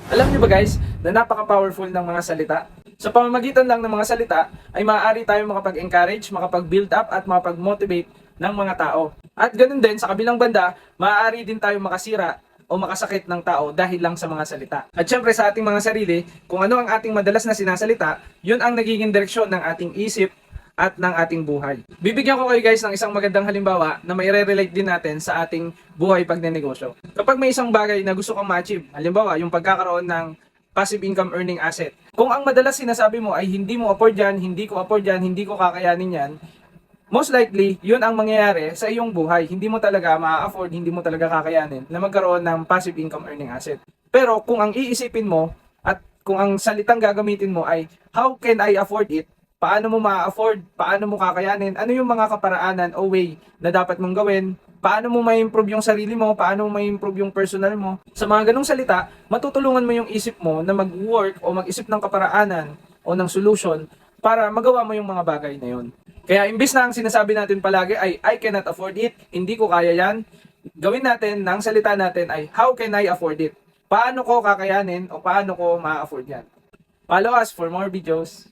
Alam niyo ba guys, na napaka-powerful ng mga salita? Sa pamamagitan lang ng mga salita ay maaari tayong makapag-encourage, makapag-build up at makapag-motivate ng mga tao. At ganun din sa kabilang banda, maaari din tayong makasira o makasakit ng tao dahil lang sa mga salita. At syempre sa ating mga sarili, kung ano ang ating madalas na sinasalita, yun ang nagiging direksyon ng ating isip at ng ating buhay. Bibigyan ko kayo guys ng isang magandang halimbawa na maire-relate din natin sa ating buhay pagnenegosyo. Kapag may isang bagay na gusto kang ma-achieve, halimbawa yung pagkakaroon ng passive income earning asset. Kung ang madalas sinasabi mo ay hindi mo afford yan, hindi ko afford yan, hindi ko kakayanin yan, most likely, yun ang mangyayari sa iyong buhay. Hindi mo talaga ma-afford, hindi mo talaga kakayanin na magkaroon ng passive income earning asset. Pero kung ang iisipin mo at kung ang salitang gagamitin mo ay how can I afford it? Paano mo ma-afford? Paano mo kakayanin? Ano yung mga kaparaanan o way na dapat mong gawin? Paano mo ma-improve yung sarili mo? Paano mo ma-improve yung personal mo? Sa mga ganong salita, matutulungan mo yung isip mo na mag-work o mag-isip ng kaparaanan o ng solution para magawa mo yung mga bagay na yun. Kaya imbis na ang sinasabi natin palagi ay I cannot afford it, hindi ko kaya yan, gawin natin na ang salita natin ay how can I afford it? Paano ko kakayanin o paano ko ma-afford yan? Follow us for more videos.